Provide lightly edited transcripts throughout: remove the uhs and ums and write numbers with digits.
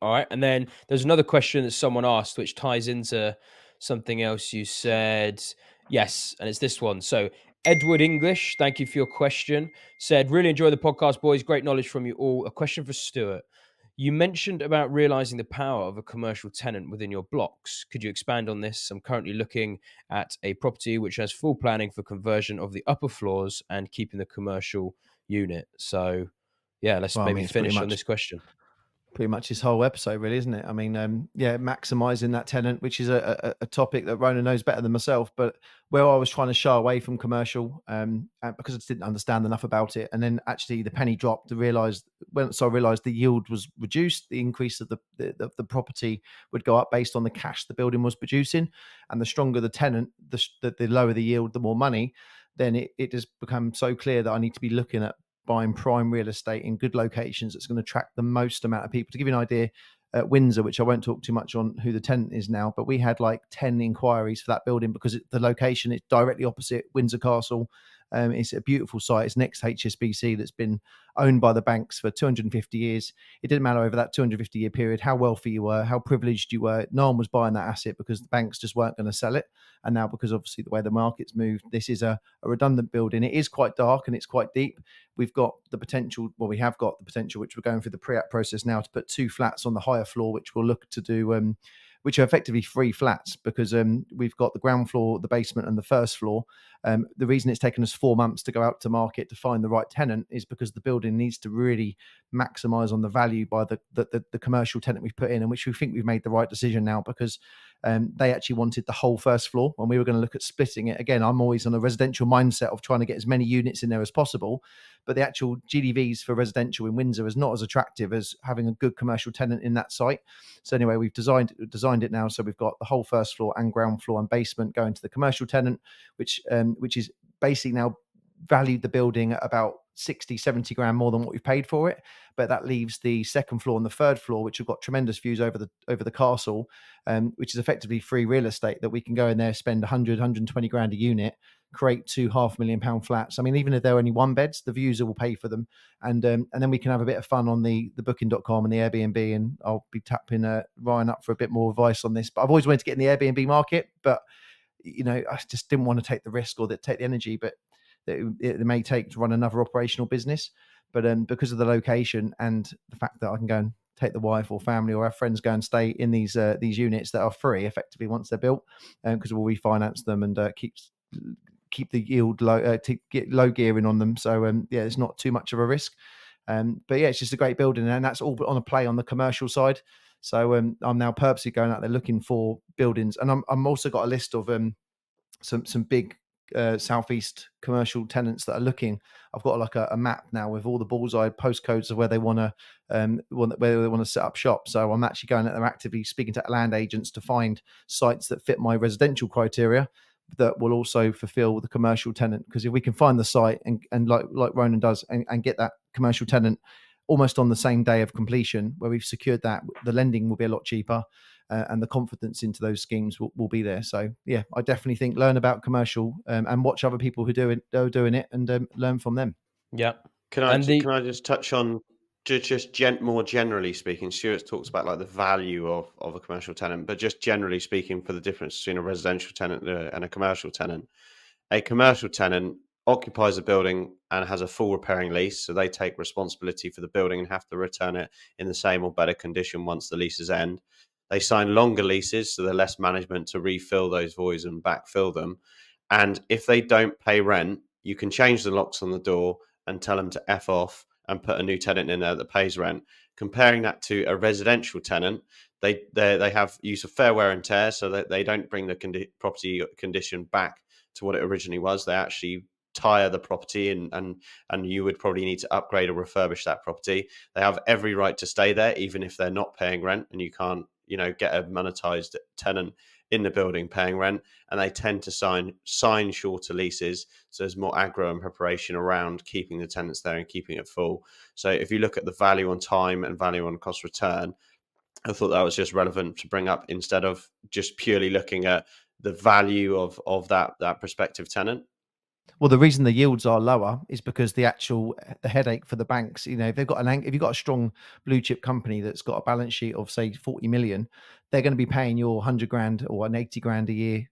All right. And then there's another question that someone asked, which ties into something else you said. Yes. And it's this one. So Edward English, thank you for your question. Said, really enjoy the podcast, boys. Great knowledge from you all. A question for Stuart. You mentioned about realizing the power of a commercial tenant within your blocks. Could you expand on this? I'm currently looking at a property which has full planning for conversion of the upper floors and keeping the commercial unit. So, yeah, let's Well, I maybe mean, it's pretty finish on much this question. this whole episode, really, isn't it? I mean, maximizing that tenant, which is a topic that Rona knows better than myself. But where I was trying to shy away from commercial, because I just didn't understand enough about it, and then actually the penny dropped to realise once I realised the yield was reduced, the increase of the property would go up based on the cash the building was producing, and the stronger the tenant, the lower the yield, the more money. Then it has become so clear that I need to be looking at buying prime real estate in good locations that's going to attract the most amount of people. To give you an idea, at Windsor, which I won't talk too much on who the tenant is now, but we had like 10 inquiries for that building because the location is directly opposite Windsor Castle. It's a beautiful site. It's next to HSBC that's been owned by the banks for 250 years. It didn't matter over that 250-year period how wealthy you were, how privileged you were. No one was buying that asset because the banks just weren't going to sell it. And now, because obviously the way the market's moved, this is a redundant building. It is quite dark and it's quite deep. We've got the potential, well, we have got the potential, which we're going through the pre-app process now, to put 2 flats on the higher floor, which we'll look to do, which are effectively 3 flats because we've got the ground floor, the basement, and the first floor. The reason it's taken us 4 months to go out to market to find the right tenant is because the building needs to really maximise on the value by the commercial tenant we've put in, and which we think we've made the right decision now because they actually wanted the whole first floor when we were going to look at splitting it. Again, I'm always on a residential mindset of trying to get as many units in there as possible, but the actual GDVs for residential in Windsor is not as attractive as having a good commercial tenant in that site. So anyway, we've designed it now, so we've got the whole first floor and ground floor and basement going to the commercial tenant, which is basically now valued the building at about 60-70 grand more than what we've paid for it. But that leaves the second floor and the third floor, which have got tremendous views over the castle, which is effectively free real estate that we can go in there, spend 120 grand a unit, create 2 £500,000 flats. I mean, even if they're only 1 beds, the views will pay for them. And then we can have a bit of fun on the booking.com and the Airbnb. And I'll be tapping Ryan up for a bit more advice on this. But I've always wanted to get in the Airbnb market, but I just didn't want to take the risk or take the energy, but it may take to run another operational business. But because of the location and the fact that I can go and take the wife or family or our friends go and stay in these units that are free effectively once they're built, because we'll refinance them and keep the yield low, to get low gearing on them. So it's not too much of a risk. But yeah, it's just a great building, and that's all on a play on the commercial side. So I'm now purposely going out there looking for buildings, and I'm also got a list of some big southeast commercial tenants that are looking. I've got like a map now with all the bullseye postcodes of where they want to set up shop. So I'm actually going out there actively speaking to land agents to find sites that fit my residential criteria that will also fulfill the commercial tenant. Because if we can find the site and like Ronan does and get that commercial tenant almost on the same day of completion where we've secured that, the lending will be a lot cheaper. And the confidence into those schemes will be there. So yeah, I definitely think learn about commercial and watch other people who are doing it and learn from them. Yeah. Can I And the just touch on more generally speaking? Stuart talks about like the value of a commercial tenant, but just generally speaking, for the difference between a residential tenant and a commercial tenant. A commercial tenant occupies a building and has a full repairing lease, so they take responsibility for the building and have to return it in the same or better condition once the leases end. They sign longer leases, so there's less management to refill those voids and backfill them. And if they don't pay rent, you can change the locks on the door and tell them to F off and put a new tenant in there that pays rent. Comparing that to a residential tenant, they have use of fair wear and tear, so that they don't bring the property condition back to what it originally was. They actually tire the property and you would probably need to upgrade or refurbish that property. They have every right to stay there, even if they're not paying rent, and you can't, get a monetized tenant in the building paying rent. And they tend to sign shorter leases, so there's more aggro and preparation around keeping the tenants there and keeping it full. So if you look at the value on time and value on cost return, I thought that was just relevant to bring up instead of just purely looking at the value of that prospective tenant. Well, the reason the yields are lower is because the headache for the banks, if they've got if you've got a strong blue chip company that's got a balance sheet of say 40 million, they're going to be paying your 100 grand or an 80 grand a year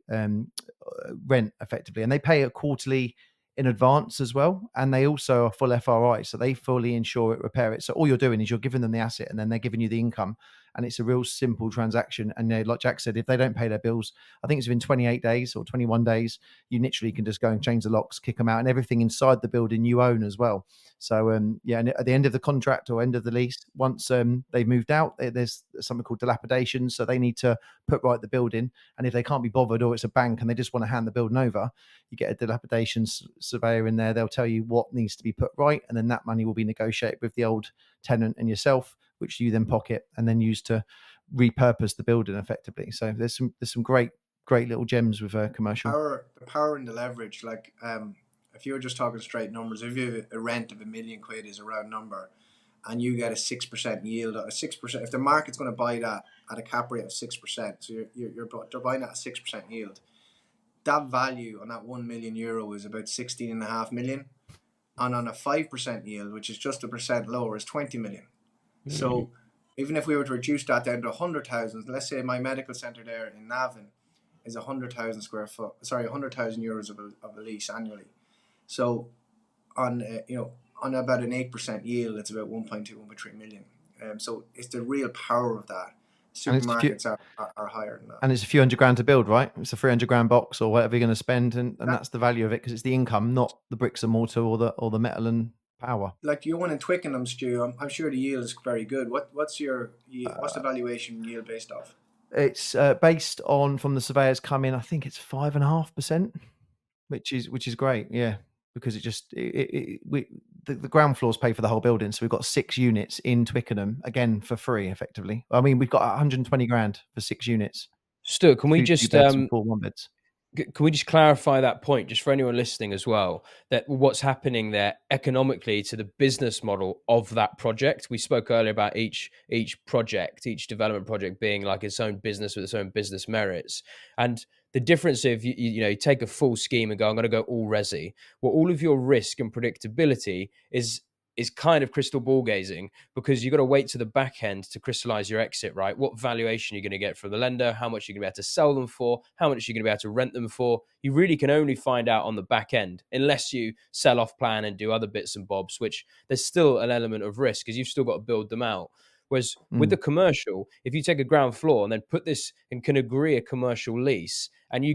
rent effectively, and they pay it quarterly in advance as well, and they also are full FRI, so they fully insure it, repair it. So all you're doing is you're giving them the asset, and then they're giving you the income, and it's a real simple transaction. And like Jack said, if they don't pay their bills, I think it's within 28 days or 21 days, you literally can just go and change the locks, kick them out, and everything inside the building you own as well. So and at the end of the contract or end of the lease, once they've moved out, there's something called dilapidation, so they need to put right the building. And if they can't be bothered, or it's a bank and they just want to hand the building over, you get a dilapidation surveyor in there. They'll tell you what needs to be put right, and then that money will be negotiated with the old tenant and yourself, which you then pocket and then use to repurpose the building effectively. So there's some great little gems with commercial. The power and the leverage. Like if you were just talking straight numbers, if you have a rent of £1 million is a round number, and you get a 6% yield, a 6%. If the market's going to buy that at a cap rate of 6%, so they're buying at a 6% yield. That value on that €1 million is about 16.5 million, and on a 5% yield, which is just a percent lower, is 20 million. Mm-hmm. So even if we were to reduce that down to 100,000, let's say my medical centre there in Navan is 100,000 square foot. Sorry, €100,000 of a lease annually. So on on about an 8% yield, it's about 1.2, 1.3 million. So it's the real power of that. Supermarkets are higher than that. And it's a few hundred grand to build, right? It's a 300 grand box or whatever you're going to spend, and that's the value of it, because it's the income, not the bricks and mortar or the metal and power. Like you one in Twickenham, Stu, I'm sure the yield is very good. What's the valuation yield based off? It's based on, from the surveyors come in, I think it's 5.5%, which is great, yeah, because the ground floors pay for the whole building, so we've got 6 units in Twickenham, again for free, effectively. I mean, we've got 120 grand for 6 units. Stuart, can we just two beds and 4 one-beds? Can we just clarify that point, just for anyone listening as well, that what's happening there economically to the business model of that project? We spoke earlier about each project, each development project being like its own business with its own business merits. And the difference if you take a full scheme and go, I'm going to go all resi, well, all of your risk and predictability is kind of crystal ball gazing, because you've got to wait to the back end to crystallize your exit, right? What valuation are you going to get from the lender? How much are you going to be able to sell them for? How much are you going to be able to rent them for? You really can only find out on the back end, unless you sell off plan and do other bits and bobs, which there's still an element of risk because you've still got to build them out. Whereas with the commercial, if you take a ground floor and then put this and can agree a commercial lease, and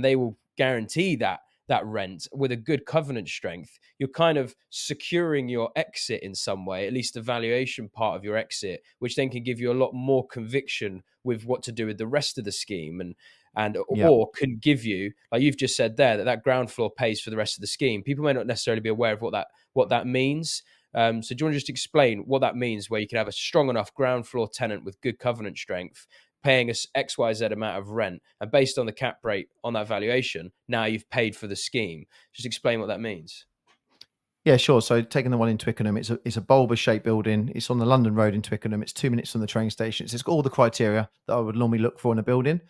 they will guarantee that rent with a good covenant strength, you're kind of securing your exit in some way, at least the valuation part of your exit, which then can give you a lot more conviction with what to do with the rest of the scheme, or can give you, like you've just said there, that ground floor pays for the rest of the scheme. People may not necessarily be aware of what that means. So do you want to just explain what that means, where you can have a strong enough ground floor tenant with good covenant strength paying us XYZ amount of rent, and based on the cap rate on that valuation, now you've paid for the scheme? Just explain what that means. Yeah, sure. So taking the one in Twickenham, it's a bulbous shaped building. It's on the London Road in Twickenham. It's 2 minutes from the train station. It's got all the criteria that I would normally look for in a building.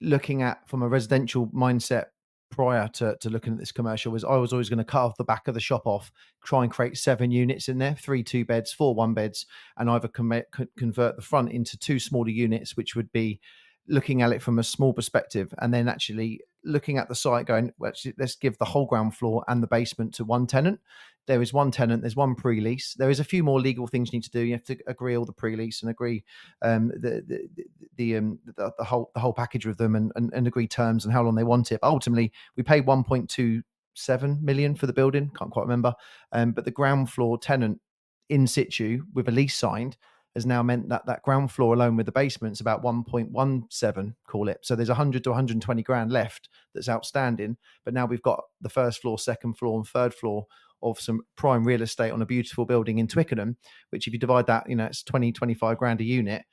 Looking at from a residential mindset prior to looking at this commercial, I was always going to carve the back of the shop off, try and create 7 units in there, 3 2-beds, 4 1-beds, and either convert the front into 2 smaller units, which would be looking at it from a small perspective, and then actually looking at the site going, well, actually, let's give the whole ground floor and the basement to one tenant. There is one tenant, there's one pre-lease. There is a few more legal things you need to do. You have to agree all the pre-lease and agree the whole package with them, and agree terms and how long they want it. But ultimately, we paid 1.27 million for the building. Can't quite remember. But the ground floor tenant in situ with a lease signed has now meant that ground floor alone with the basement's about 1.17, call it. So there's 100 to 120 grand left that's outstanding. But now we've got the first floor, second floor, and third floor of some prime real estate on a beautiful building in Twickenham, which if you divide that, it's 20, 25 grand a unit,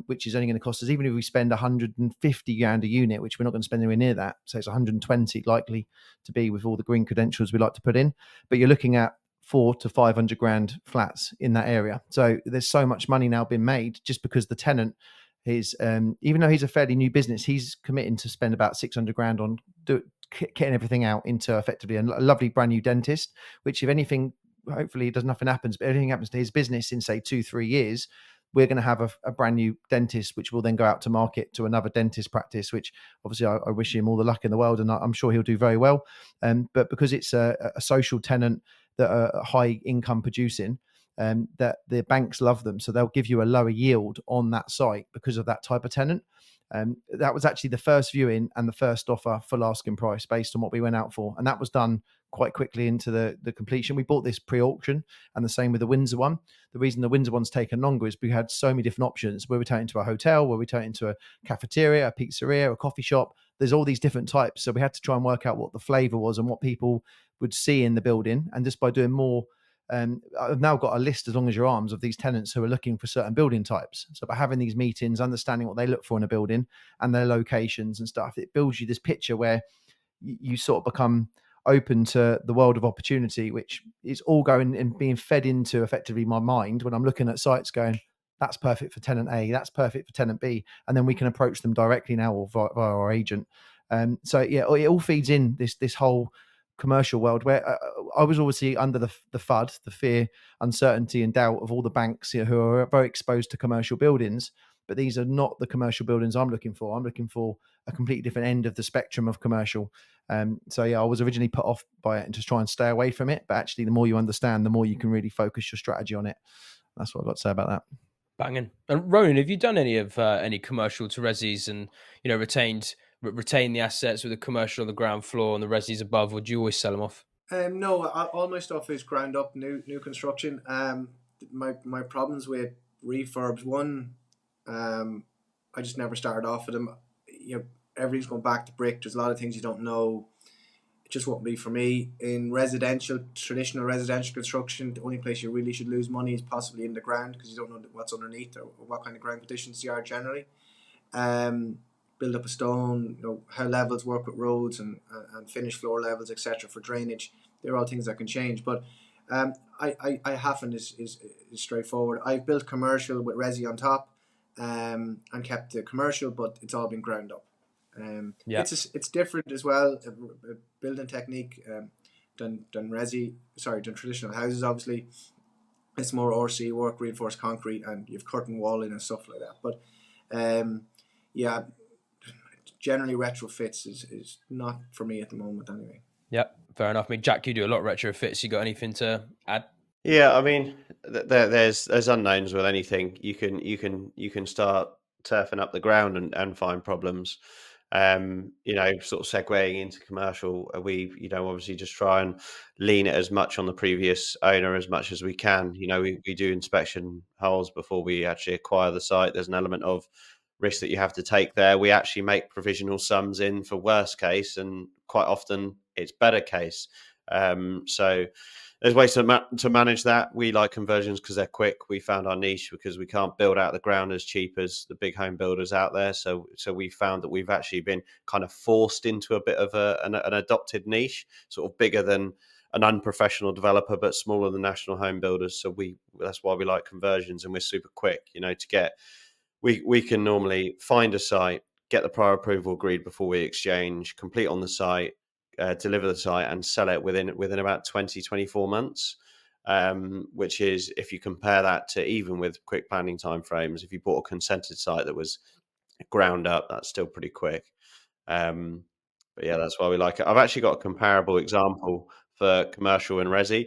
which is only going to cost us, even if we spend 150 grand a unit, which we're not going to spend anywhere near that. So it's 120 likely to be with all the green credentials we like to put in. But you're looking at 400 to 500 grand flats in that area. So there's so much money now been made just because the tenant is, even though he's a fairly new business, he's committing to spend about 600 grand on kitting everything out into effectively a lovely brand new dentist, which if anything, hopefully nothing happens, but if anything happens to his business in say 2-3 years, we're going to have a brand new dentist, which will then go out to market to another dentist practice, which obviously I wish him all the luck in the world, and I'm sure he'll do very well. But because it's a social tenant that are high income producing, that the banks love them, so they'll give you a lower yield on that site because of that type of tenant. That was actually the first viewing and the first offer, full asking price based on what we went out for, and that was done quite quickly into the completion. We bought this pre-auction, and the same with the Windsor one. The reason the Windsor one's taken longer is we had so many different options. Where we turn it into a hotel, where we turn it into a cafeteria, a pizzeria, a coffee shop. There's all these different types, so we had to try and work out what the flavour was and what people would see in the building. And just by doing more, I've now got a list as long as your arms of these tenants who are looking for certain building types. So by having these meetings, understanding what they look for in a building and their locations and stuff, it builds you this picture where you sort of become open to the world of opportunity, which is all going and being fed into effectively my mind when I'm looking at sites going, that's perfect for tenant A, that's perfect for tenant B. And then we can approach them directly now or via our agent. So yeah, it all feeds in this whole commercial world where I was obviously under the FUD, the fear, uncertainty and doubt of all the banks, who are very exposed to commercial buildings. But these are not the commercial buildings I'm looking for. I'm looking for a completely different end of the spectrum of commercial. So yeah, I was originally put off by it and just try and stay away from it. But actually, the more you understand, the more you can really focus your strategy on it. That's what I've got to say about that. Banging. And Ronan, have you done any commercial to resis and retain the assets with the commercial on the ground floor and the resis above, or do you always sell them off? No, all my stuff is ground up, new construction. My problems with refurbs, one, I just never started off with them. Everything's going back to brick. There's a lot of things you don't know. It just won't be for me. In traditional residential construction, the only place you really should lose money is possibly in the ground, because you don't know what's underneath or what kind of ground conditions there are generally. Build up a stone, how levels work with roads and finish floor levels, etc. for drainage. They're all things that can change. But I haven't is straightforward. I've built commercial with resi on top, and kept the commercial, but it's all been ground up. It's different as well, a building technique than traditional houses. Obviously, it's more RC work, reinforced concrete, and you've curtain walling and stuff like that. But generally retrofits is not for me at the moment anyway. Yep, fair enough. I mean, Jack, you do a lot of retrofits. You got anything to add? Yeah, I mean, there's unknowns with anything. You can start turfing up the ground and find problems. Sort of segueing into commercial, we obviously just try and lean it as much on the previous owner as much as we can. We do inspection holes before we actually acquire the site. There's an element of risk that you have to take there. We actually make provisional sums in for worst case, and quite often it's better case. So there's ways to manage that. We like conversions because they're quick. We found our niche because we can't build out the ground as cheap as the big home builders out there. So we found that we've actually been kind of forced into a bit of an adopted niche, sort of bigger than an unprofessional developer, but smaller than national home builders. So that's why we like conversions, and we're super quick, to get. We can normally find a site, get the prior approval agreed before we exchange, complete on the site, deliver the site, and sell it within about 24 months, which is, if you compare that to even with quick planning timeframes, if you bought a consented site that was ground up, that's still pretty quick. But yeah, that's why we like it. I've actually got a comparable example for commercial and resi.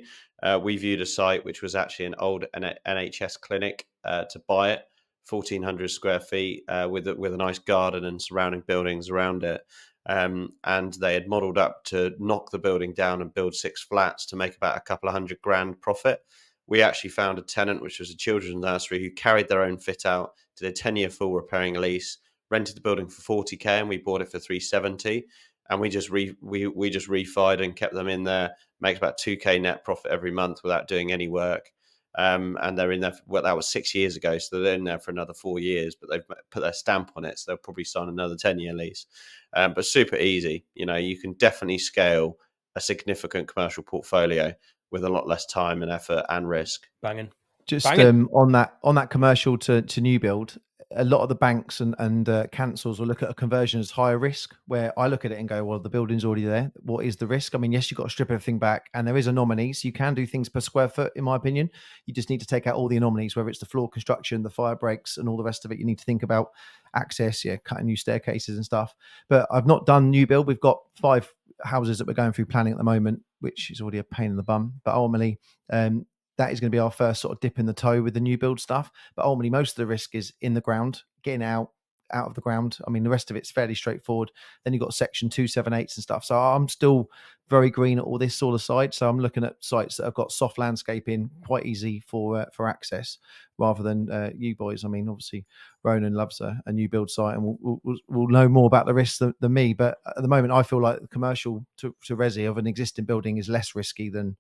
We viewed a site which was actually an old NHS clinic to buy it, 1,400 square feet, with a nice garden and surrounding buildings around it. And they had modelled up to knock the building down and build 6 flats to make about a couple of $100,000 profit. We actually found a tenant, which was a children's nursery, who carried their own fit out, did a 10-year full repairing lease, rented the building for 40k, and we bought it for 370. And we just refied and kept them in there, makes about 2k net profit every month without doing any work. And they're in there. That was 6 years ago, so they're in there for another 4 years. But they've put their stamp on it, so they'll probably sign another 10-year lease. But super easy. You can definitely scale a significant commercial portfolio with a lot less time and effort and risk. Banging. Just on that commercial to new build, a lot of the banks and councils will look at a conversion as higher risk, where I look at it and go, well, the building's already there. What is the risk? I mean, yes, you've got to strip everything back, and there is anomalies. So you can do things per square foot, in my opinion. You just need to take out all the anomalies, whether it's the floor construction, the fire breaks, and all the rest of it. You need to think about access, cutting new staircases and stuff. But I've not done new build. We've got 5 houses that we're going through planning at the moment, which is already a pain in the bum. But ultimately, that is going to be our first sort of dip in the toe with the new build stuff. But ultimately, most of the risk is in the ground, getting out of the ground. I mean, the rest of it's fairly straightforward. Then you've got section 278s and stuff. So I'm still very green at all this sort of side. So I'm looking at sites that have got soft landscaping, quite easy for access, rather than you boys. I mean, obviously Ronan loves a new build site, and we'll know more about the risks than me. But at the moment, I feel like the commercial to resi of an existing building is less risky than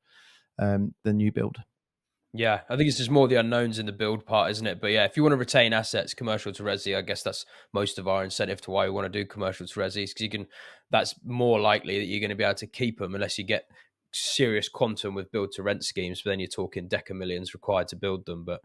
new build. Yeah, I think it's just more the unknowns in the build part, isn't it? But yeah, if you want to retain assets, commercial to resi, I guess that's most of our incentive to why we want to do commercial to resi, because that's more likely that you're going to be able to keep them unless you get serious quantum with build to rent schemes. But then you're talking deca millions required to build them. But